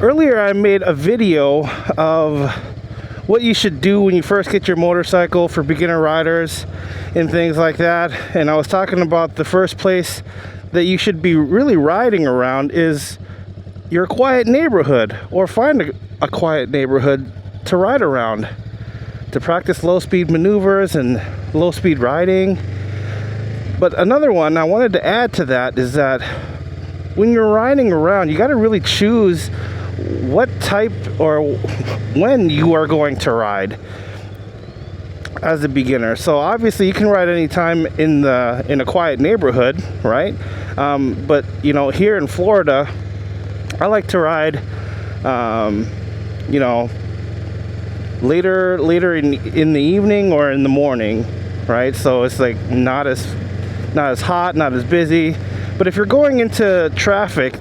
Earlier I made a video of what you should do when you first get your motorcycle for beginner riders and things like that. And I was talking about the first place that you should be really riding around is your quiet neighborhood, or find a quiet neighborhood to ride around, to practice low-speed maneuvers and low-speed riding. But another one I wanted to add to that is that when you're riding around, you got to really choose what type or when you are going to ride as a beginner. So obviously you can ride anytime in a quiet neighborhood, right? But you know, here in Florida, I like to ride you know, later in the evening or in the morning, right? So it's like not as hot, not as busy. But if you're going into traffic,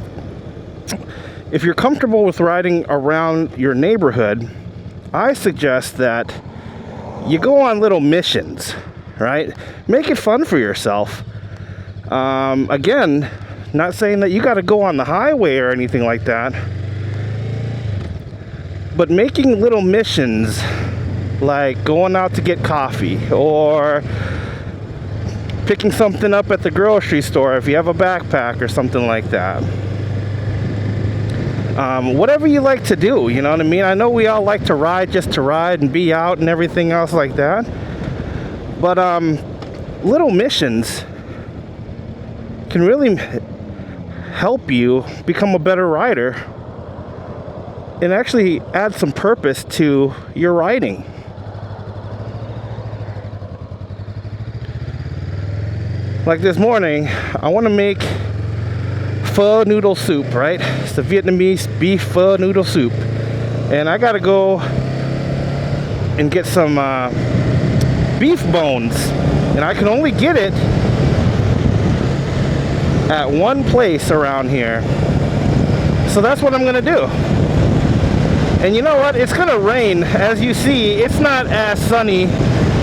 if you're comfortable with riding around your neighborhood, I suggest that you go on little missions, right? Make it fun for yourself. Again, not saying that you got to go on the highway or anything like that, but making little missions, like going out to get coffee or picking something up at the grocery store if you have a backpack or something like that. Whatever you like to do, you know what I mean? I know we all like to ride just to ride and be out and everything else like that. But little missions can really help you become a better rider and actually add some purpose to your riding. Like this morning, I want to make pho noodle soup, right? It's the Vietnamese beef pho noodle soup. And I gotta go and get some beef bones. And I can only get it at one place around here. So that's what I'm gonna do. And you know what? It's gonna rain. As you see, it's not as sunny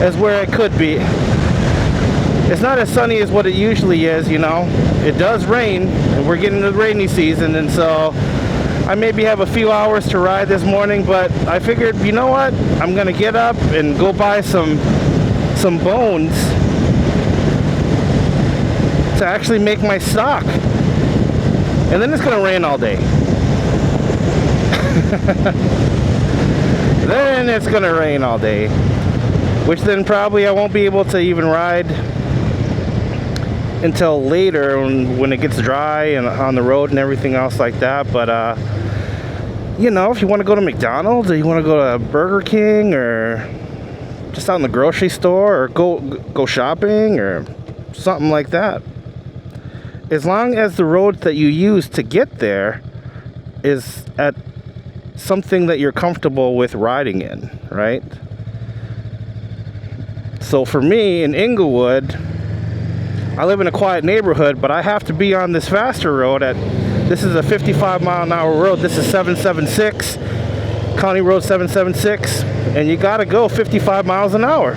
as where it could be. It's not as sunny as what it usually is, you know. It does rain, and we're getting the rainy season, and so I maybe have a few hours to ride this morning, but I figured, you know what? I'm gonna get up and go buy some bones to actually make my stock. And then it's gonna rain all day. Then it's gonna rain all day, which then probably I won't be able to even ride until later when it gets dry and on the road and everything else like that. But you know, if you want to go to McDonald's or you want to go to Burger King or just out in the grocery store or go shopping or something like that, as long as the road that you use to get there is at something that you're comfortable with riding in, right? So for me in Inglewood, I live in a quiet neighborhood, but I have to be on this faster road this is a 55-mile-an-hour road. This is 776, County Road 776, and you gotta go 55 miles an hour.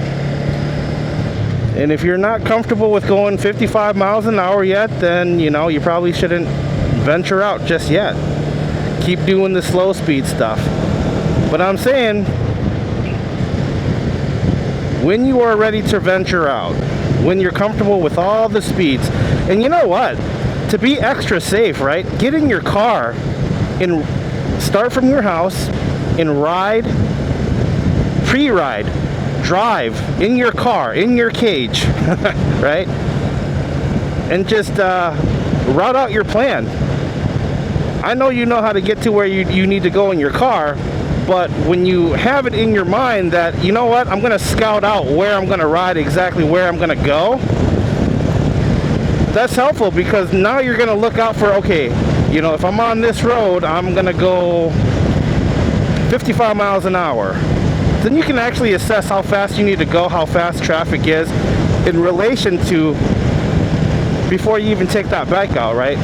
And if you're not comfortable with going 55 miles an hour yet, then, you know, you probably shouldn't venture out just yet. Keep doing the slow speed stuff. But I'm saying, when you are ready to venture out, when you're comfortable with all the speeds, and you know what, to be extra safe, right, get in your car and start from your house and ride, pre-ride, drive in your car, in your cage, right, and just route out your plan. I know you know how to get to where you need to go in your car, but when you have it in your mind that, you know what, I'm going to scout out where I'm going to ride, exactly where I'm going to go, that's helpful, because now you're going to look out for, okay, you know, if I'm on this road, I'm going to go 55 miles an hour. Then you can actually assess how fast you need to go, how fast traffic is in relation to before you even take that bike out, right?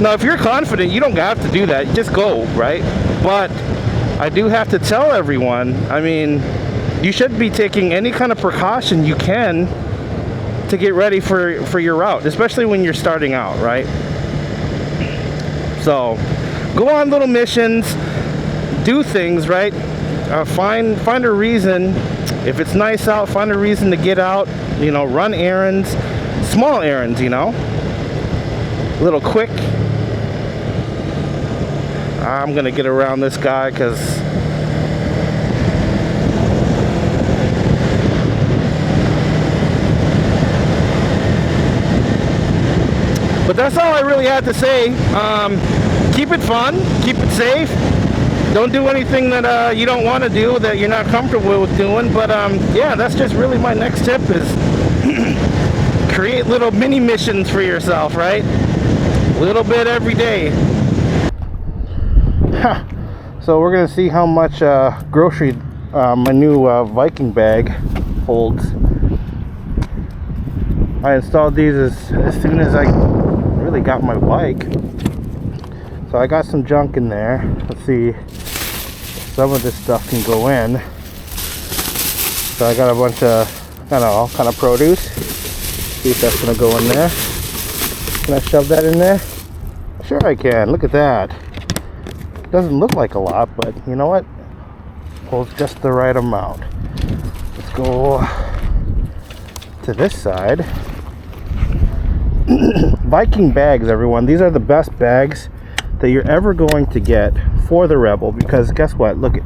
Now, if you're confident, you don't have to do that. Just go, right? But I do have to tell everyone, I mean, you should be taking any kind of precaution you can to get ready for your route, especially when you're starting out, right? So go on little missions, do things, right? Find a reason. If it's nice out, find a reason to get out, you know, run errands, small errands, you know, a little quick. I'm gonna get around this guy because but that's all I really had to say. Keep it fun, keep it safe. Don't do anything that you don't want to do, that you're not comfortable with doing. But yeah, that's just really my next tip is create little mini missions for yourself, right? A little bit every day. So we're gonna see how much grocery my new Viking bag holds. I installed these as soon as I really got my bike. So I got some junk in there. Let's see, some of this stuff can go in. So I got a bunch of, I don't know, kind of produce. See if that's gonna go in there. Can I shove that in there? Sure I can. Look at that. Doesn't look like a lot, but you know what? Holds just the right amount. Let's go to this side. Viking bags, everyone. These are the best bags that you're ever going to get for the Rebel, because guess what? Look at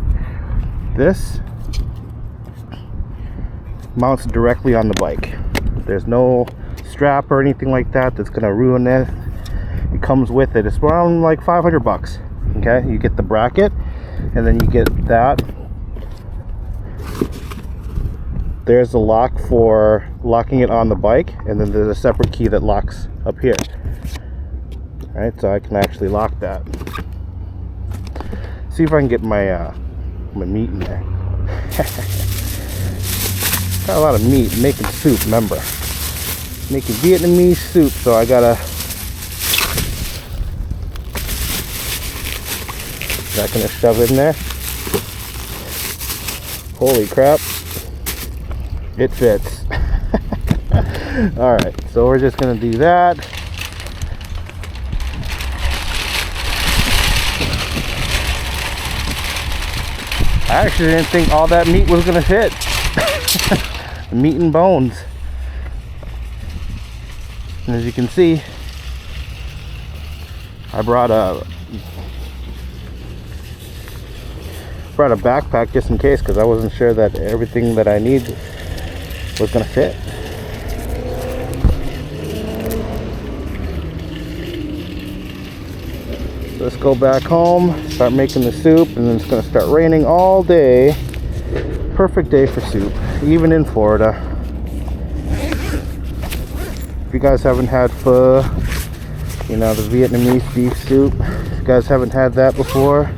this. Mounts directly on the bike. There's no strap or anything like that that's gonna ruin it. It comes with it. It's around like 500 bucks. Okay, you get the bracket, and then you get that. There's a lock for locking it on the bike, and then there's a separate key that locks up here. All right, so I can actually lock that. See if I can get my my meat in there. Got a lot of meat. Making soup, remember, making Vietnamese soup, so I gotta. Not gonna shove it in there. Holy crap, it fits. All right, so we're just gonna do that. I actually didn't think all that meat was gonna fit. Meat and bones. And as you can see, I brought a backpack just in case, because I wasn't sure that everything that I need was gonna fit. So let's go back home, start making the soup, and then it's gonna start raining all day. Perfect day for soup, even in Florida. If you guys haven't had pho, you know, the Vietnamese beef soup, if you guys haven't had that before,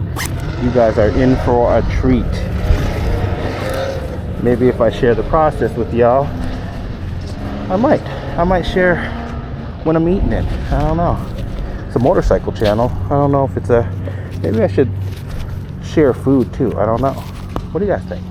you guys are in for a treat. Maybe if I share the process with y'all, I might share when I'm eating it. I don't know. It's a motorcycle channel. I don't know if it's a, maybe I should share food too. I don't know. What do you guys think?